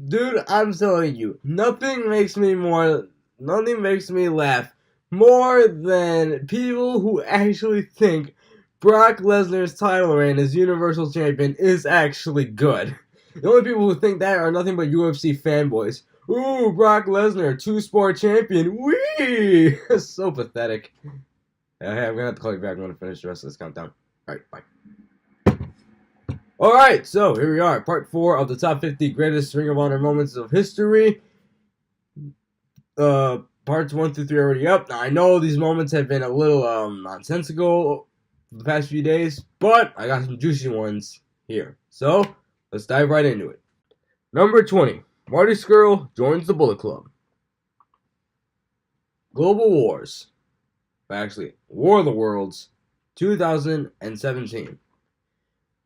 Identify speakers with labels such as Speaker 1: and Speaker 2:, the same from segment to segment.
Speaker 1: Dude, I'm telling you, nothing makes me laugh more than people who actually think Brock Lesnar's title reign as Universal Champion is actually good. The only people who think that are nothing but UFC fanboys. Ooh, Brock Lesnar, 2-sport champion. Whee! So pathetic. Okay, I'm gonna have to call you back. I'm gonna finish the rest of this countdown. Alright, bye. Alright, so here we are, part 4 of the top 50 greatest Ring of Honor moments of history. Parts 1 through 3 are already up. Now, I know these moments have been a little nonsensical the past few days, but I got some juicy ones here. So, let's dive right into it. Number 20, Marty Scurll joins the Bullet Club. Global Wars. Actually, War of the Worlds, 2017.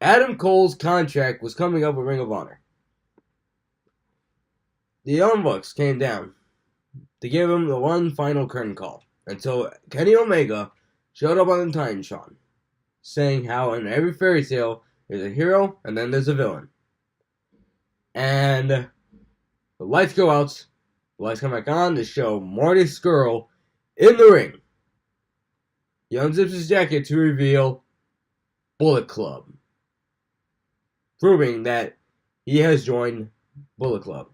Speaker 1: Adam Cole's contract was coming up with Ring of Honor. The Young Bucks came down to give him the one final curtain call until Kenny Omega showed up on the Titantron, saying how in every fairy tale there's a hero and then there's a villain. And the lights go out, the lights come back on to show Marty Scurll in the ring. He unzips his jacket to reveal Bullet Club, proving that he has joined Bullet Club.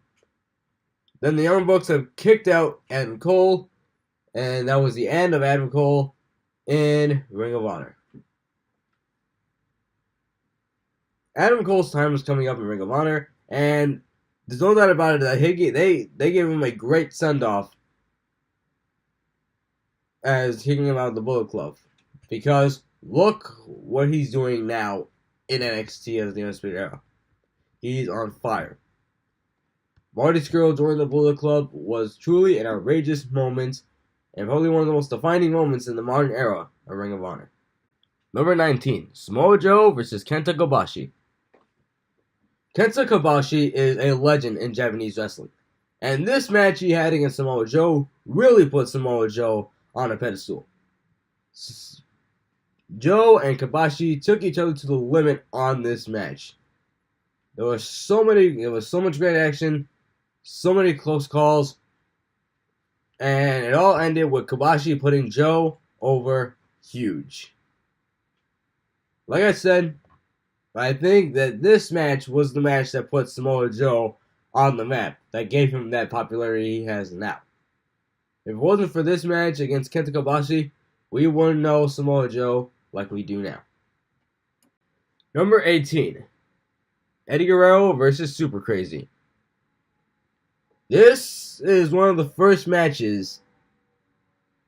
Speaker 1: Then the Young Bucks have kicked out Adam Cole, and that was the end of Adam Cole in Ring of Honor. Adam Cole's time was coming up in Ring of Honor, and there's no doubt about it that they gave him a great send-off as kicking him out of the Bullet Club. Because look what he's doing now in NXT as the Undisputed Era. He's on fire. Marty Scurll joining the Bullet Club was truly an outrageous moment and probably one of the most defining moments in the modern era of Ring of Honor. Number 19, Samoa Joe versus Kenta Kobashi. Kenta Kobashi is a legend in Japanese wrestling, and this match he had against Samoa Joe really put Samoa Joe on a pedestal. Joe and Kobashi took each other to the limit on this match. There was so much great action, so many close calls, and it all ended with Kobashi putting Joe over huge. Like I said, I think that this match was the match that put Samoa Joe on the map, that gave him that popularity he has now. If it wasn't for this match against Kenta Kobashi, we wouldn't know Samoa Joe like we do now. Number 18, Eddie Guerrero versus Super Crazy. This is one of the first matches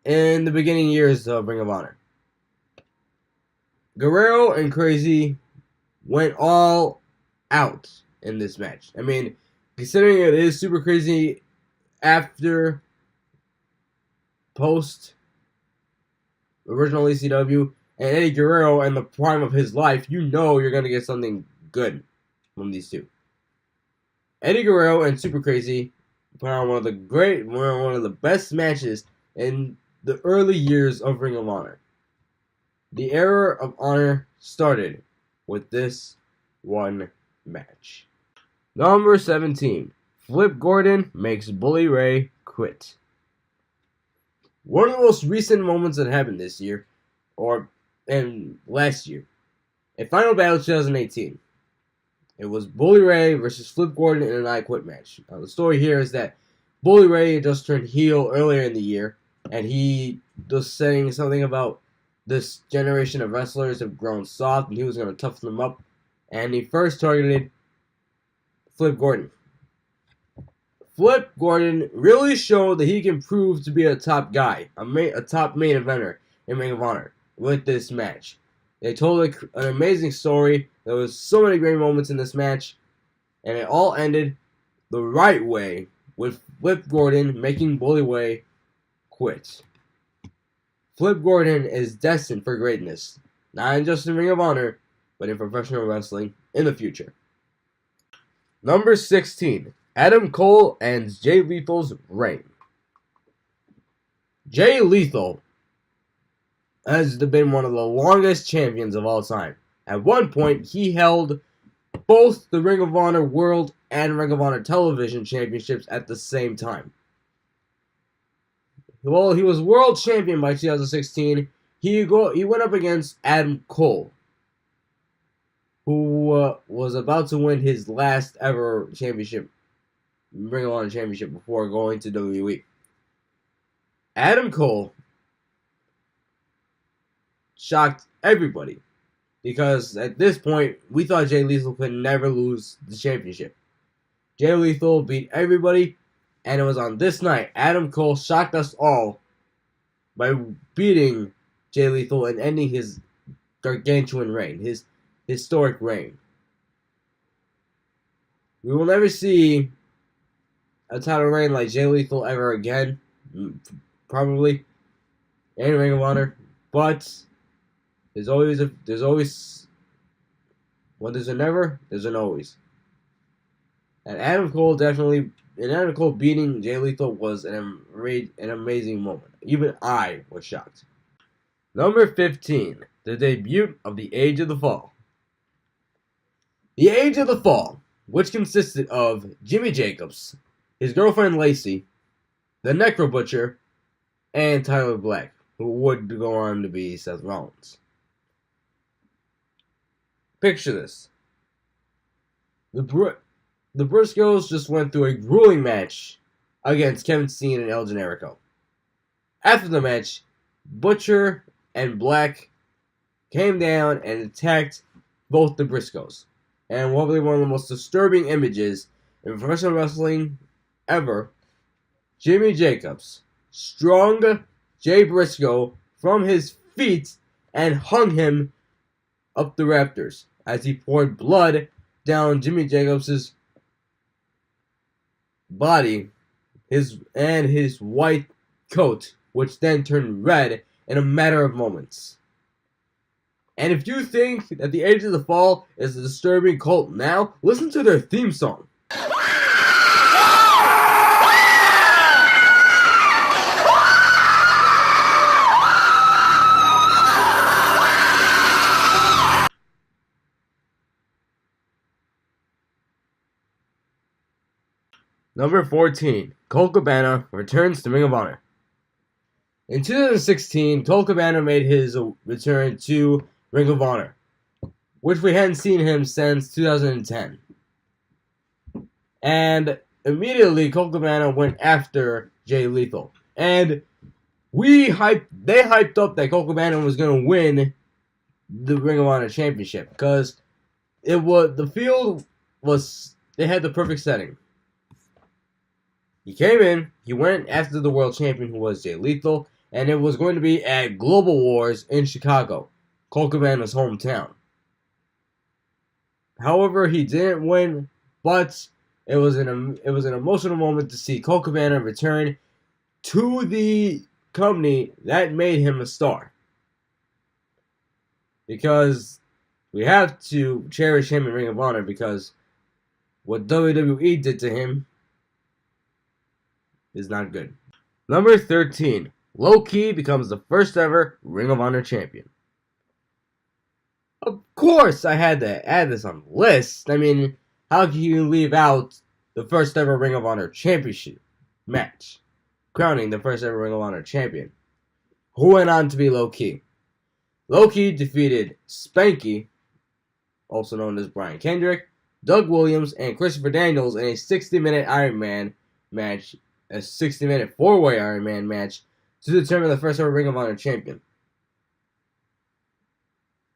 Speaker 1: in the beginning years of Ring of Honor. Guerrero and Crazy went all out in this match. I mean, considering it is Super Crazy after post original ECW and Eddie Guerrero in the prime of his life, you know you're going to get something good from these two. Eddie Guerrero and Super Crazy put on one of the best matches in the early years of Ring of Honor. The era of Honor started with this one match. Number 17, Flip Gordon makes Bully Ray quit. One of the most recent moments that happened this year, and last year, at Final Battle 2018. It was Bully Ray versus Flip Gordon in an I Quit match. Now, the story here is that Bully Ray had just turned heel earlier in the year, and he was saying something about this generation of wrestlers have grown soft, and he was going to toughen them up. And he first targeted Flip Gordon. Flip Gordon really showed that he can prove to be a top guy, a top main eventer in Ring of Honor with this match. They told an amazing story. There was so many great moments in this match, and it all ended the right way with Flip Gordon making Bully Ray quit. Flip Gordon is destined for greatness, not just in Ring of Honor, but in professional wrestling in the future. Number 16, Adam Cole ends Jay Lethal's reign. Jay Lethal has been one of the longest champions of all time. At one point, he held both the Ring of Honor World and Ring of Honor Television Championships at the same time. Well, he was World Champion by 2016. He went up against Adam Cole, who was about to win his last ever championship, Ring of Honor Championship, before going to WWE. Adam Cole shocked everybody, because at this point, we thought Jay Lethal could never lose the championship. Jay Lethal beat everybody, and it was on this night, Adam Cole shocked us all by beating Jay Lethal and ending his gargantuan reign, his historic reign. We will never see a title reign like Jay Lethal ever again, probably, in Ring of Honor, but there's always when there's a never, there's an always. And Adam Cole beating Jay Lethal was an amazing moment. Even I was shocked. Number 15, the debut of the Age of the Fall. The Age of the Fall, which consisted of Jimmy Jacobs, his girlfriend Lacey, the Necro Butcher, and Tyler Black, who would go on to be Seth Rollins. Picture this. The Briscoes just went through a grueling match against Kevin Steen and El Generico. After the match, Butcher and Black came down and attacked both the Briscoes. And probably one of the most disturbing images in professional wrestling ever, Jimmy Jacobs strung Jay Briscoe from his feet and hung him up the rafters as he poured blood down Jimmy Jacobs' body, his white coat, which then turned red in a matter of moments. And if you think that the Age of the Fall is a disturbing cult now, listen to their theme song. Number 14, Colt Cabana returns to Ring of Honor. In 2016, Colt Cabana made his return to Ring of Honor, which we hadn't seen him since 2010. And immediately, Colt Cabana went after Jay Lethal. And they hyped up that Colt Cabana was going to win the Ring of Honor Championship, because they had the perfect setting. He came in, he went after the world champion, who was Jay Lethal, and it was going to be at Global Wars in Chicago, Colt Cabana's hometown. However, he didn't win, but it was an emotional moment to see Colt Cabana return to the company that made him a star. Because we have to cherish him in Ring of Honor, because what WWE did to him is not good. Number 13, Loki becomes the first ever Ring of Honor champion. Of course, I had to add this on the list. I mean, how can you leave out the first ever Ring of Honor championship match, crowning the first ever Ring of Honor champion, who went on to be Loki? Loki defeated Spanky, also known as Brian Kendrick, Doug Williams, and Christopher Daniels in a 60-minute Iron Man match, a 60-minute four-way Iron Man match, to determine the first ever Ring of Honor champion.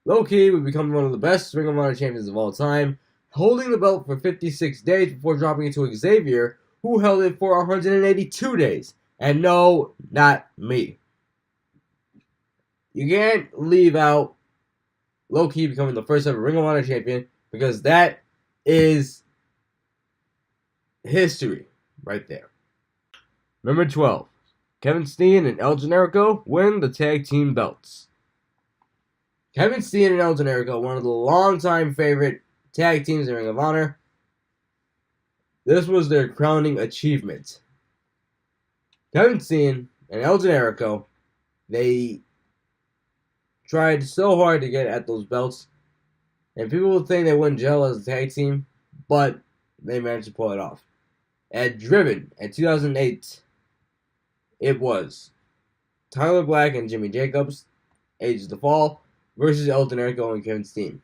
Speaker 1: Loki would become one of the best Ring of Honor champions of all time, holding the belt for 56 days before dropping it to Xavier, who held it for 182 days. And no, not me. You can't leave out Loki becoming the first ever Ring of Honor champion, because that is history right there. Number 12. Kevin Steen and El Generico win the tag team belts. Kevin Steen and El Generico, one of the longtime favorite tag teams in Ring of Honor. This was their crowning achievement. Kevin Steen and El Generico, they tried so hard to get at those belts, and people would think they wouldn't gel as a tag team, but they managed to pull it off. At Driven in 2008, it was Tyler Black and Jimmy Jacobs, Age of the Fall, versus El Generico and Kevin Steen.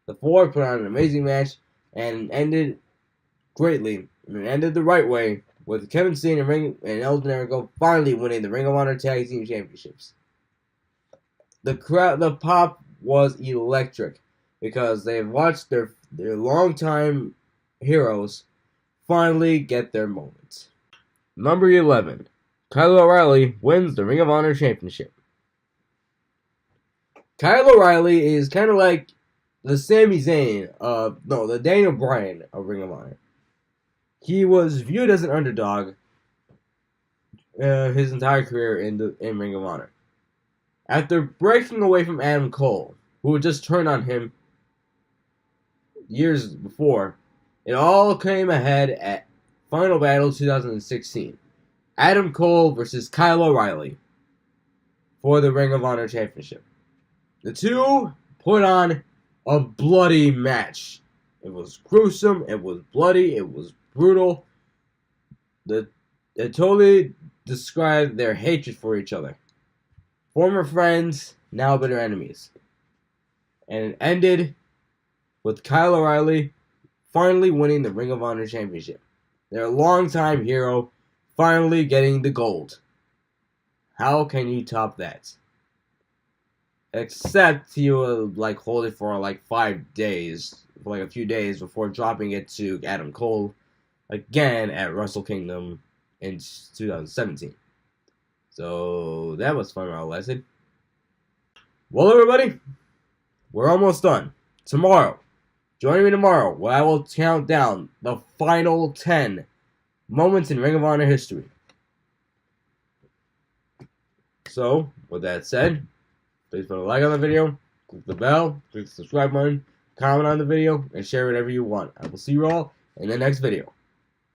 Speaker 1: The four put on an amazing match and ended greatly, and ended the right way, with Kevin Steen and El Generico finally winning the Ring of Honor Tag Team Championships. The pop was electric because they've watched their longtime heroes finally get their moments. Number 11. Kyle O'Reilly wins the Ring of Honor Championship. Kyle O'Reilly is kind of like the the Daniel Bryan of Ring of Honor. He was viewed as an underdog his entire career in Ring of Honor. After breaking away from Adam Cole, who had just turned on him years before, it all came ahead at Final Battle 2016. Adam Cole versus Kyle O'Reilly for the Ring of Honor Championship. The two put on a bloody match. It was gruesome, it was bloody, it was brutal. It totally described their hatred for each other. Former friends, now bitter enemies. And it ended with Kyle O'Reilly finally winning the Ring of Honor Championship. Their longtime hero finally getting the gold. How can you top that? Except he will hold it for 5 days, for a few days before dropping it to Adam Cole again at Wrestle Kingdom in 2017. So that was fun while it lasted. Well, everybody, we're almost done. Tomorrow, join me tomorrow where I will count down the final 10 moments in Ring of Honor history. So, with that said, please put a like on the video, click the bell, click the subscribe button, comment on the video, and share whatever you want. I will see you all in the next video.